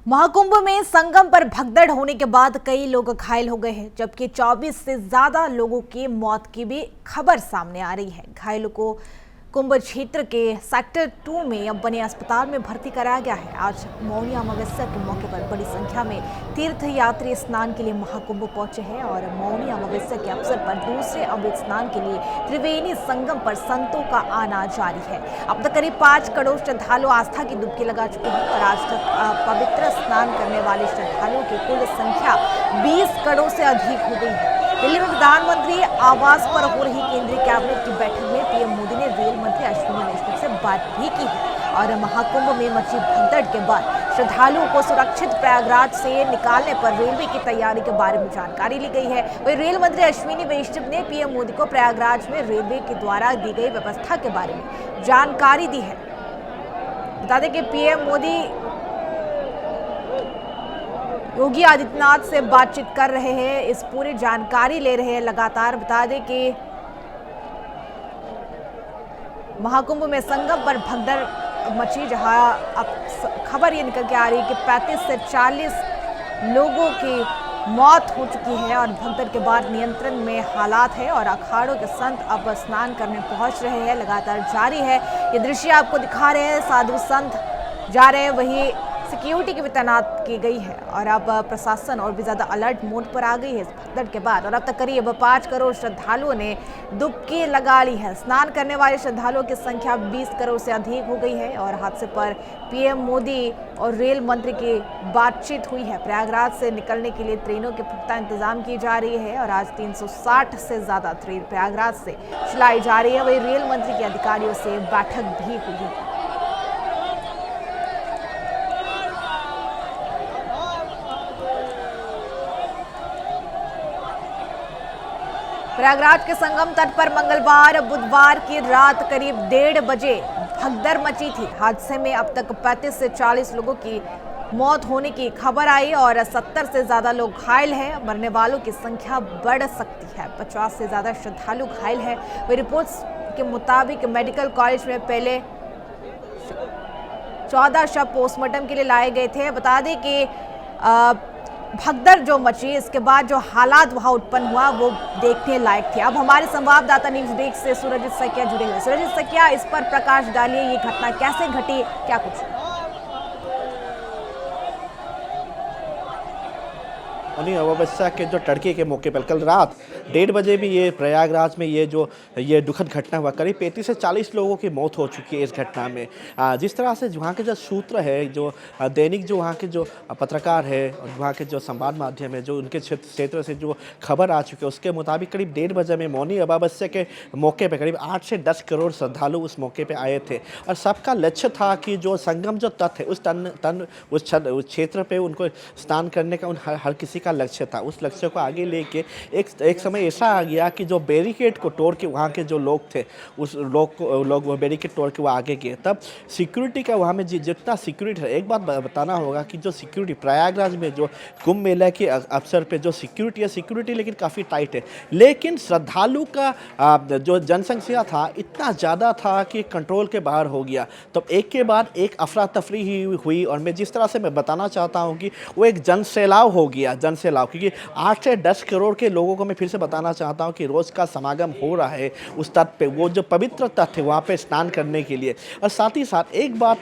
महाकुंभ में संगम पर भगदड़ होने के बाद कई लोग घायल हो गए हैं, जबकि 24 से ज्यादा लोगों की मौत की भी खबर सामने आ रही है। घायलों को कुंभ क्षेत्र के सेक्टर 2 में अब बने अस्पताल में भर्ती कराया गया है। आज मौनी अमावस्या के मौके पर बड़ी संख्या में तीर्थ यात्री स्नान के लिए महाकुंभ पहुंचे हैं और मौनी अमावस्या के अवसर पर दूसरे अमृत स्नान के लिए त्रिवेणी संगम पर संतों का आना जारी है। अब तक करीब 5 करोड़ श्रद्धालु आस्था की डुबकी लगा चुके हैं और आज तक पवित्र स्नान करने वाले श्रद्धालुओं की कुल संख्या 20 करोड़ से अधिक हो गई है। दिल्ली में प्रधानमंत्री आवास पर हो रही केंद्रीय कैबिनेट की बैठक में पीएम मोदी ने रेल मंत्री अश्विनी वैष्णव से बात भी की है और महाकुंभ में मची भगदड़ के बाद श्रद्धालुओं को सुरक्षित प्रयागराज से निकालने पर रेलवे की तैयारी के बारे में जानकारी ली गई है। वही रेल मंत्री अश्विनी वैष्णव ने पीएम मोदी को प्रयागराज में रेलवे के द्वारा दी गई व्यवस्था के बारे में जानकारी दी है। बता दें कि पीएम मोदी योगी आदित्यनाथ से बातचीत कर रहे हैं, इस पूरी जानकारी ले रहे हैं लगातार। बता दें कि महाकुंभ में संगम पर भगदड़ मची, जहां अब खबर ये निकल के आ रही है कि 35 से 40 लोगों की मौत हो चुकी है और भगदड़ के बाद नियंत्रण में हालात है और अखाड़ों के संत अब स्नान करने पहुंच रहे हैं, लगातार जारी है। ये दृश्य आपको दिखा रहे हैं, साधु संत जा रहे हैं, वही सिक्योरिटी की भी तैनात की गई है और अब प्रशासन और भी ज़्यादा अलर्ट मोड पर आ गई है इस भगदड़ के बाद। और अब तक करीब 5 करोड़ श्रद्धालुओं ने डुबकी लगा ली है। स्नान करने वाले श्रद्धालुओं की संख्या 20 करोड़ से अधिक हो गई है और हादसे पर पीएम मोदी और रेल मंत्री की बातचीत हुई है। प्रयागराज से निकलने के लिए ट्रेनों के पुख्ता इंतजाम की जा रही है और आज 360 से ज़्यादा ट्रेन प्रयागराज से चलाई जा रही है। वही रेल मंत्री के अधिकारियों से बैठक भी हुई है। प्रयागराज के संगम तट पर मंगलवार बुधवार की रात करीब 1:30 बजे भगदड़ मची थी। हादसे में अब तक 35 से 40 लोगों की मौत होने की खबर आई और 70 से ज्यादा लोग घायल हैं। मरने वालों की संख्या बढ़ सकती है। 50 से ज्यादा श्रद्धालु घायल हैं। वे रिपोर्ट्स के मुताबिक मेडिकल कॉलेज में पहले 14 शव पोस्टमार्टम के लिए लाए गए थे। बता दें कि भगदड़ जो मची, इसके बाद जो हालात वहां उत्पन्न हुआ वो देखने लायक थे। अब हमारे संवाददाता न्यूज डेस्क से सूरज सकिया जुड़े हुए। सूरज सकिया, इस पर प्रकाश डालिए, ये घटना कैसे घटी, क्या कुछ? मौनी अमावस्या के जो तड़के के मौके पर कल रात 1:30 बजे भी ये प्रयागराज में ये दुखद घटना हुआ। करीब 35 से 40 लोगों की मौत हो चुकी है इस घटना में। जिस तरह से वहाँ के जो सूत्र है, जो दैनिक जो वहाँ के जो पत्रकार है और वहाँ के जो संवाद माध्यम है, जो उनके क्षेत्र से जो खबर आ चुकी है, उसके मुताबिक करीब 1:30 बजे में मौनी अमावस्या के मौके पर करीब 8 से 10 करोड़ श्रद्धालु उस मौके पर आए थे और सबका लक्ष्य था कि जो संगम जो तट है उस क्षेत्र पर उनको स्नान करने का हर किसी का लक्ष्य था। उस लक्ष्य को आगे लेके एक समय ऐसा आ गया कि जो बैरिकेड को तोड़ के वहाँ के जो लोग थे, उस लोग वो बैरिकेड तोड़ के वो आगे गए। तब सिक्योरिटी का वहाँ में जितना सिक्योरिटी है, एक बात बताना होगा कि जो सिक्योरिटी प्रयागराज में जो कुंभ मेला के अवसर पे जो सिक्योरिटी है, सिक्योरिटी लेकिन काफ़ी टाइट है, लेकिन श्रद्धालु का जो जनसंख्या था इतना ज़्यादा था कि कंट्रोल के बाहर हो गया। तब एक के बाद एक अफरा तफरी ही हुई और मैं जिस तरह से मैं बताना चाहता हूँ कि वो एक जनसैलाब हो गया, जनसैलाब, क्योंकि 8 से 10 करोड़ के लोगों को मैं फिर से बताना चाहता हूँ कि रोज़ का समागम हो रहा है उस तट पे, वो जो पवित्र तट है वहाँ पे स्नान करने के लिए। और साथ ही साथ एक बात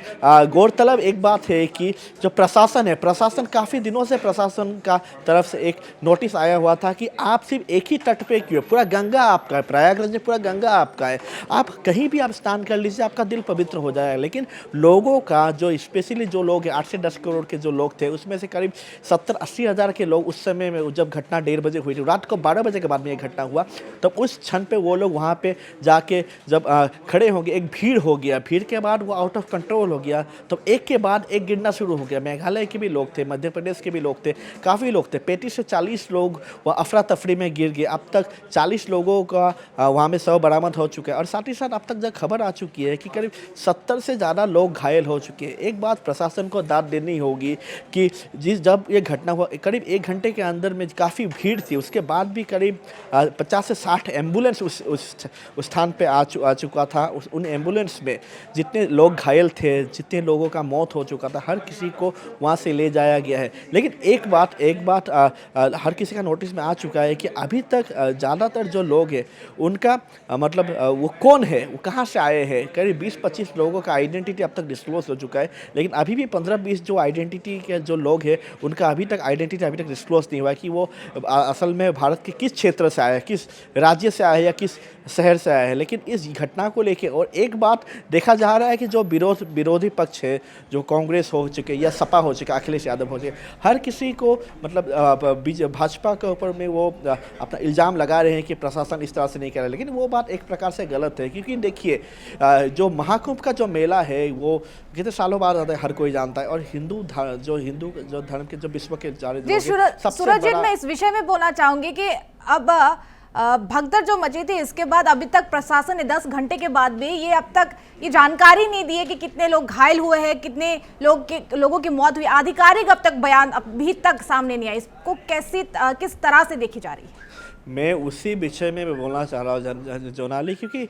गौरतलब एक बात है कि जो प्रशासन है, प्रशासन काफ़ी दिनों से प्रशासन का तरफ से एक नोटिस आया हुआ था कि आप सिर्फ एक ही तट पे क्यों, पूरा गंगा आपका है, प्रयागराज में पूरा गंगा आपका है, आप कहीं भी आप स्नान कर लीजिए, आपका दिल पवित्र हो जाएगा। लेकिन लोगों का जो स्पेशली जो लोग हैं, 8 से 10 करोड़ के जो लोग थे, उसमें से करीब 70-80 हज़ार के लोग उस समय में, जब घटना 1:30 बजे हुई थी, रात को 12 बजे के बाद में ये घटना हुआ, तब उस क्षण पे वो लोग वहाँ पे जाके जब खड़े होंगे, एक भीड़ हो गया, भीड़ के बाद वो आउट ऑफ कंट्रोल हो गया। तब एक के बाद एक गिरना शुरू हो गया। मेघालय के भी लोग थे, मध्य प्रदेश के भी लोग थे, काफ़ी लोग थे, 35 से 40 लोग वह अफरा तफरी में गिर गए। अब तक 40 लोगों का वहाँ में शव बरामद हो चुका है और साथ ही साथ अब तक जब खबर आ चुकी है कि करीब 70 से ज़्यादा लोग घायल हो चुके हैं। एक बात प्रशासन को दाद देनी होगी कि जब ये घटना हुआ, करीब 1 घंटे के अंदर में काफ़ी भीड़ थी, उसके बाद भी करीब 50 से 60 एम्बुलेंस उस स्थान पे आ चुका था। उन एम्बुलेंस में जितने लोग घायल थे, जितने लोगों का मौत हो चुका था, हर किसी को वहाँ से ले जाया गया है। लेकिन एक बात हर किसी का नोटिस में आ चुका है कि अभी तक ज़्यादातर जो लोग हैं उनका मतलब वो कौन है, वो कहाँ से आए हैं। करीब 20-25 लोगों का आइडेंटिटी अब तक डिस्क्लोज हो चुका है, लेकिन अभी भी 15-20 जो आइडेंटिटी के जो लोग हैं उनका अभी तक आइडेंटिटी अभी तक डिस्क्लोज नहीं हुआ है कि वो असल में भारत के किस क्षेत्र से आए हैं, किस राज्य से आए हैं या किस शहर से आए हैं। लेकिन इस घटना को लेके और एक बात देखा जा रहा है कि जो विरोधी पक्ष है, जो कांग्रेस हो चुके या सपा हो चुके, अखिलेश यादव हो चुके, हर किसी को मतलब भाजपा के ऊपर में वो अपना इल्ज़ाम लगा रहे हैं कि प्रशासन इस तरह से नहीं कर रहा है। लेकिन वो बात एक प्रकार से गलत है, क्योंकि देखिए जो महाकुंभ का जो मेला है वो कितने सालों बाद आता है हर कोई जानता है, और हिंदू जो धर्म के जो विश्व के जी सूरज जी, मैं इस विषय में बोलना चाहूंगी कि अब भगदड़ जो मची थी, इसके बाद अभी तक प्रशासन ने 10 घंटे के बाद भी ये अब तक ये जानकारी नहीं दी है कि कितने लोग घायल हुए हैं, कितने लोगों की मौत हुई। आधिकारिक अब तक बयान अभी तक सामने नहीं आया। इसको किस तरह से देखी जा रही है? मैं उसी विषय में मैं बोलना चाह रहा हूँ जोनाली, क्योंकि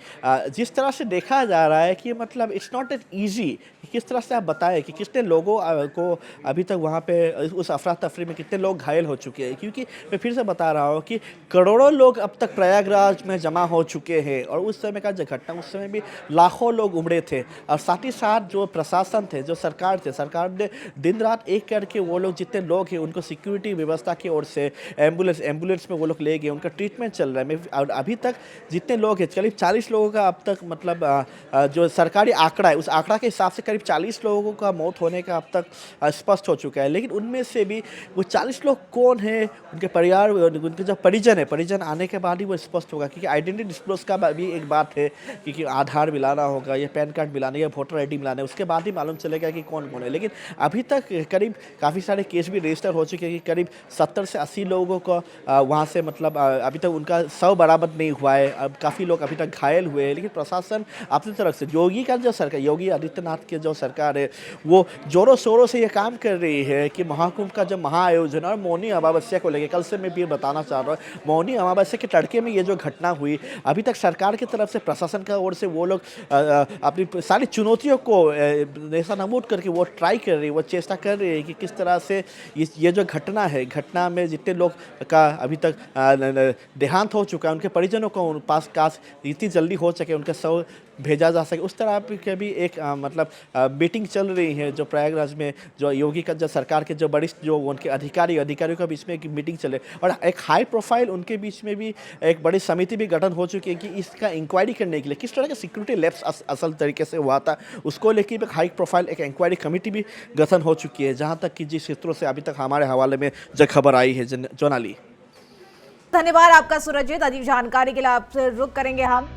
जिस तरह से देखा जा रहा है कि मतलब इट्स नॉट एट ईजी। किस तरह से आप बताएं कि कितने लोगों को अभी तक वहाँ पे उस अफरा तफरी में कितने लोग घायल हो चुके हैं, क्योंकि मैं फिर से बता रहा हूँ कि करोड़ों लोग अब तक प्रयागराज में जमा हो चुके हैं, और उस समय का जो घटना, उस समय भी लाखों लोग उमड़े थे। और साथ ही साथ जो प्रशासन थे, जो सरकार ने दिन रात एक करके वो लोग जितने लोग हैं उनको सिक्योरिटी व्यवस्था की ओर से एम्बुलेंस में वो लोग ले गए, ट्रीटमेंट चल रहा है। और अभी तक जितने लोग हैं, करीब 40 लोगों का अब तक मतलब जो सरकारी आंकड़ा है, उस आंकड़ा के हिसाब से करीब 40 लोगों का मौत होने का अब तक स्पष्ट हो चुका है। लेकिन उनमें से भी वो 40 लोग कौन है, उनके परिवार, उनके जो परिजन आने के बाद ही वो स्पष्ट होगा, क्योंकि आइडेंटिटी डिस्क्लोज का भी एक बात है, क्योंकि आधार मिलाना होगा या पैन कार्ड मिलाना या वोटर ID मिलाना है, उसके बाद ही मालूम चलेगा कि कौन कौन है। लेकिन अभी तक करीब काफ़ी सारे केस भी रजिस्टर हो चुके हैं कि करीब 70 से 80 लोगों को वहाँ से मतलब अभी तक उनका शव बरामद नहीं हुआ है। अब काफ़ी लोग अभी तक घायल हुए हैं। लेकिन प्रशासन अपनी तरफ से योगी आदित्यनाथ की जो सरकार है वो जोरों शोरों से ये काम कर रही है कि महाकुंभ का जो महाआयोजन और मौनी अमावस्या को लेकर, कल से मैं भी बताना चाह रहा हूँ, मौनी अमावस्या के तड़के में ये जो घटना हुई, अभी तक सरकार की तरफ से, प्रशासन का ओर से वो लोग अपनी सारी चुनौतियों को ऐसा नमूद करके वो ट्राई कर रही है, वो चेष्टा कर रही है कि किस तरह से ये जो घटना में जितने लोग का अभी तक देहांत हो चुका है, उनके परिजनों को उन पास काश इतनी जल्दी हो सके, उनके शव भेजा जा सके, उस तरह के भी एक मतलब मीटिंग चल रही है जो प्रयागराज में, जो योगी का जो सरकार के जो वरिष्ठ जो उनके अधिकारियों के बीच में एक मीटिंग चले, और एक हाई प्रोफाइल उनके बीच में भी एक बड़ी समिति भी गठन हो चुकी है कि इसका इंक्वायरी करने के लिए किस तरह का सिक्योरिटी लैप्स असल तरीके से हुआ था, उसको लेकर एक हाई प्रोफाइल एक इंक्वायरी कमेटी भी गठन हो चुकी है, जहाँ तक कि जिस सूत्रों से अभी तक हमारे हवाले में जो खबर आई है। जोनाली, धन्यवाद आपका सूरजजीत। अधिक जानकारी के लिए आपसे रुक करेंगे हम।